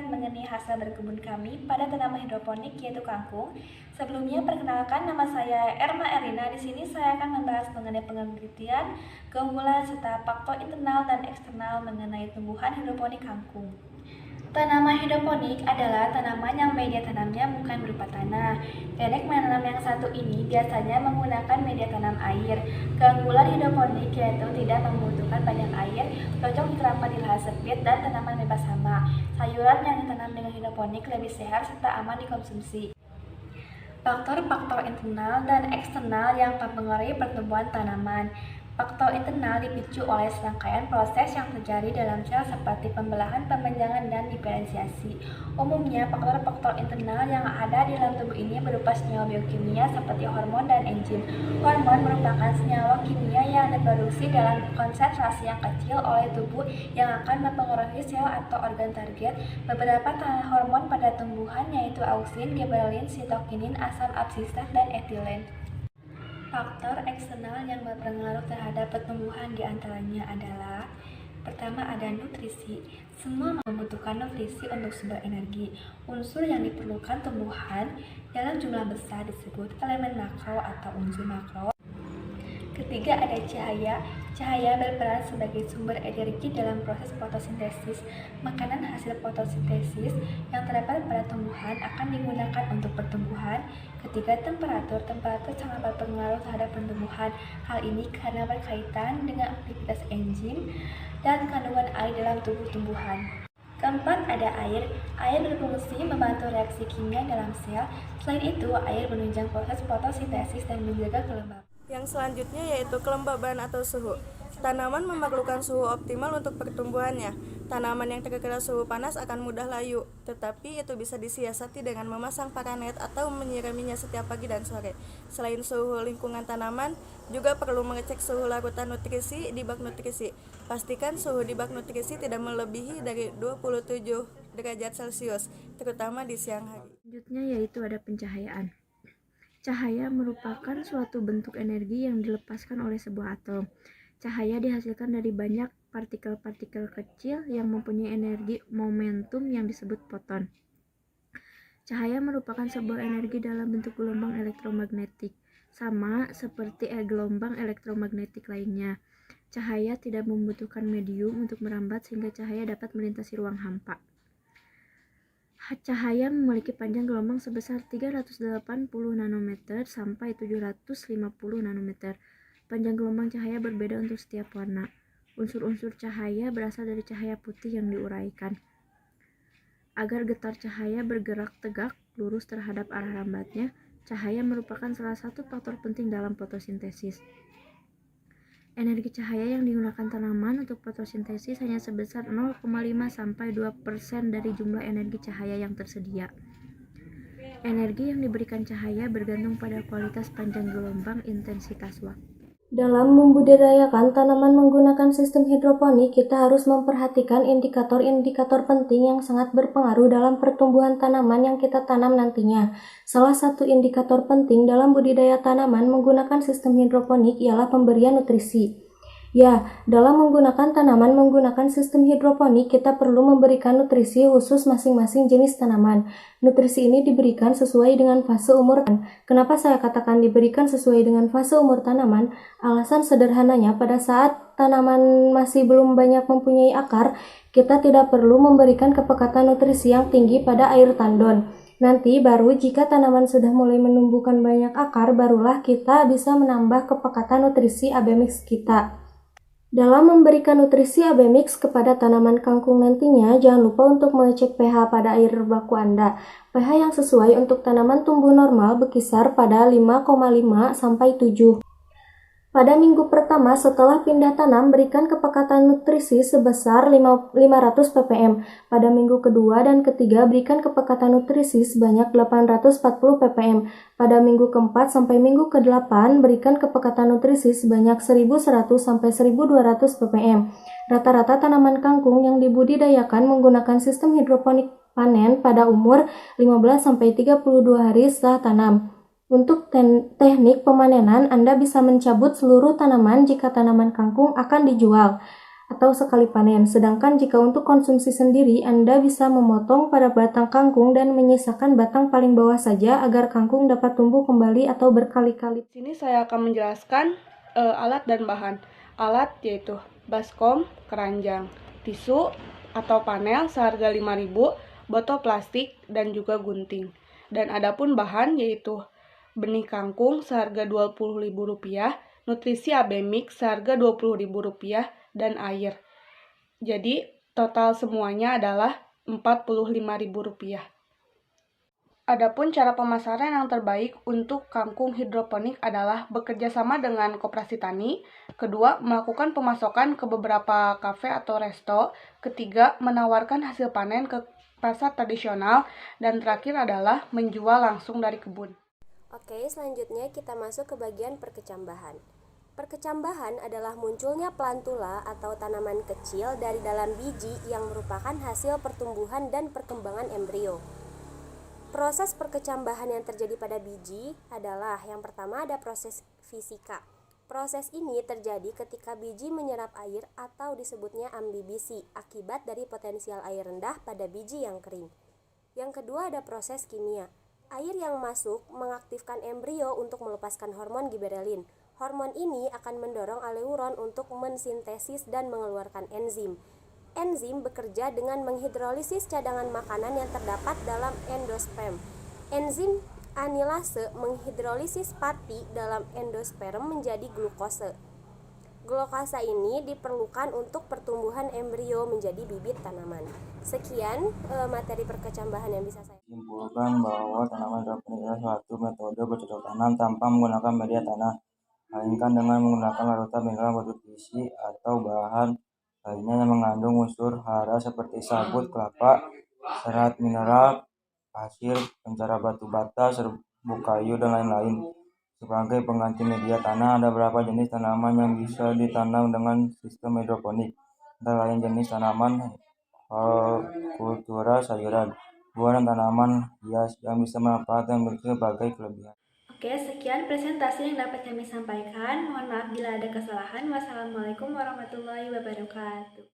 menjelaskan mengenai hasil berkebun kami pada tanaman hidroponik yaitu kangkung. Sebelumnya perkenalkan, nama saya Erma Erina. Di sini saya akan membahas mengenai penelitian, keunggulan serta faktor internal dan eksternal mengenai tumbuhan hidroponik kangkung. Tanaman hidroponik adalah tanaman yang media tanamnya bukan berupa tanah. Teknik menanam yang satu ini biasanya menggunakan media tanam air. Keunggulan hidroponik yaitu tidak membutuhkan banyak air, cocok diterapkan di lahan sempit dan tanaman bebas hama. Sayuran yang ditanam dengan hidroponik lebih sehat serta aman dikonsumsi. Faktor-faktor internal dan eksternal yang mempengaruhi pertumbuhan tanaman. Faktor internal dipicu oleh serangkaian proses yang terjadi dalam sel seperti pembelahan, pembenjangan, dan diferensiasi. Umumnya, faktor-faktor internal yang ada di dalam tubuh ini berupa senyawa biokimia seperti hormon dan enzim. Hormon merupakan senyawa kimia yang diproduksi dalam konsentrasi yang kecil oleh tubuh yang akan mempengaruhi sel atau organ target. Beberapa hormon pada tumbuhan yaitu auksin, gibberellin, sitokinin, asam absisat, dan etilen. Faktor eksternal yang berpengaruh terhadap pertumbuhan diantaranya adalah: pertama, ada nutrisi. Semua membutuhkan nutrisi untuk sumber energi. Unsur yang diperlukan tumbuhan dalam jumlah besar disebut elemen makro atau unsur makro. Ketiga, ada cahaya. Cahaya berperan sebagai sumber energi dalam proses fotosintesis. Makanan hasil fotosintesis yang terdapat pada tumbuhan akan digunakan untuk pertumbuhan. Ketiga, temperatur. Temperatur sangat berpengaruh terhadap pertumbuhan. Hal ini karena berkaitan dengan aktivitas enzim dan kandungan air dalam tubuh tumbuhan. Keempat, ada air. Air berfungsi membantu reaksi kimia dalam sel. Selain itu, air menunjang proses fotosintesis dan menjaga kelembaban. Yang selanjutnya yaitu kelembaban atau suhu. Tanaman memerlukan suhu optimal untuk pertumbuhannya. Tanaman yang terkena suhu panas akan mudah layu, tetapi itu bisa disiasati dengan memasang paranet atau menyiraminya setiap pagi dan sore. Selain suhu lingkungan tanaman, juga perlu mengecek suhu larutan nutrisi di bak nutrisi. Pastikan suhu di bak nutrisi tidak melebihi dari 27 derajat Celcius, terutama di siang hari. Selanjutnya yaitu ada pencahayaan. Cahaya merupakan suatu bentuk energi yang dilepaskan oleh sebuah atom. Cahaya dihasilkan dari banyak partikel-partikel kecil yang mempunyai energi momentum yang disebut foton. Cahaya merupakan sebuah energi dalam bentuk gelombang elektromagnetik, sama seperti gelombang elektromagnetik lainnya. Cahaya tidak membutuhkan medium untuk merambat sehingga cahaya dapat melintasi ruang hampa. Cahaya memiliki panjang gelombang sebesar 380 nanometer sampai 750 nanometer. Panjang gelombang cahaya berbeda untuk setiap warna. Unsur-unsur cahaya berasal dari cahaya putih yang diuraikan. Agar getar cahaya bergerak tegak lurus terhadap arah rambatnya, cahaya merupakan salah satu faktor penting dalam fotosintesis. Energi cahaya yang digunakan tanaman untuk fotosintesis hanya sebesar 0,5 sampai 2% dari jumlah energi cahaya yang tersedia. Energi yang diberikan cahaya bergantung pada kualitas panjang gelombang intensitas waktu. Dalam membudidayakan tanaman menggunakan sistem hidroponik, kita harus memperhatikan indikator-indikator penting yang sangat berpengaruh dalam pertumbuhan tanaman yang kita tanam nantinya. Salah satu indikator penting dalam budidaya tanaman menggunakan sistem hidroponik ialah pemberian nutrisi. Ya, dalam menggunakan tanaman menggunakan sistem hidroponik, kita perlu memberikan nutrisi khusus masing-masing jenis tanaman. Nutrisi ini diberikan sesuai dengan fase umur tanaman. Kenapa saya katakan diberikan sesuai dengan fase umur tanaman? Alasan sederhananya, pada saat tanaman masih belum banyak mempunyai akar, kita tidak perlu memberikan kepekatan nutrisi yang tinggi pada air tandon. Nanti baru jika tanaman sudah mulai menumbuhkan banyak akar, barulah kita bisa menambah kepekatan nutrisi AB mix kita. Dalam memberikan nutrisi AB mix kepada tanaman kangkung nantinya, jangan lupa untuk mengecek pH pada air baku Anda. pH yang sesuai untuk tanaman tumbuh normal berkisar pada 5,5 sampai 7. Pada minggu pertama setelah pindah tanam, berikan kepekatan nutrisi sebesar 500 ppm. Pada minggu kedua dan ketiga, berikan kepekatan nutrisi sebanyak 840 ppm. Pada minggu keempat sampai minggu ke-8, berikan kepekatan nutrisi sebanyak 1100 sampai 1200 ppm. Rata-rata tanaman kangkung yang dibudidayakan menggunakan sistem hidroponik panen pada umur 15 sampai 32 hari setelah tanam. Untuk teknik pemanenan, Anda bisa mencabut seluruh tanaman jika tanaman kangkung akan dijual. atau sekali panen. Sedangkan jika untuk konsumsi sendiri, Anda bisa memotong pada batang kangkung dan menyisakan batang paling bawah saja agar kangkung dapat tumbuh kembali atau berkali-kali. Di sini saya akan menjelaskan alat dan bahan. Alat yaitu baskom, keranjang, tisu atau panel seharga 5.000, botol plastik, dan juga gunting. Dan adapun bahan yaitu benih kangkung seharga Rp20.000, nutrisi AB mix seharga Rp20.000, dan air. Jadi total semuanya adalah Rp45.000. Adapun cara pemasaran yang terbaik untuk kangkung hidroponik adalah bekerja sama dengan koperasi tani. Kedua, melakukan pemasokan ke beberapa kafe atau resto. Ketiga, menawarkan hasil panen ke pasar tradisional. Dan terakhir adalah menjual langsung dari kebun. Oke, selanjutnya kita masuk ke bagian perkecambahan. Perkecambahan adalah munculnya plantula atau tanaman kecil dari dalam biji yang merupakan hasil pertumbuhan dan perkembangan embrio. Proses perkecambahan yang terjadi pada biji adalah yang pertama ada proses fisika. Proses ini terjadi ketika biji menyerap air atau disebutnya ambibisi akibat dari potensial air rendah pada biji yang kering. Yang kedua ada proses kimia. Air yang masuk mengaktifkan embrio untuk melepaskan hormon giberelin. Hormon ini akan mendorong aleuron untuk mensintesis dan mengeluarkan enzim. Enzim bekerja dengan menghidrolisis cadangan makanan yang terdapat dalam endosperm. Enzim anilase menghidrolisis pati dalam endosperm menjadi glukose. Glukose ini diperlukan untuk pertumbuhan embrio menjadi bibit tanaman. Sekian materi perkecambahan yang bisa saya simpulkan bahwa tanaman hidroponik adalah suatu metode bercocok tanam tanpa menggunakan media tanah, melainkan dengan menggunakan larutan mineral bernutrisi atau bahan lainnya yang mengandung unsur hara seperti sabut kelapa, serat mineral, pasir, pencara batu bata, serbuk kayu, dan lain-lain. Sebagai pengganti media tanah, ada beberapa jenis tanaman yang bisa ditanam dengan sistem hidroponik. Antara lain jenis tanaman kultura sayuran, buah, dan tanaman hias yang bisa memanfaatkan berbagai kelebihan. Oke, sekian presentasi yang dapat kami sampaikan. Mohon maaf bila ada kesalahan. Wassalamualaikum warahmatullahi wabarakatuh.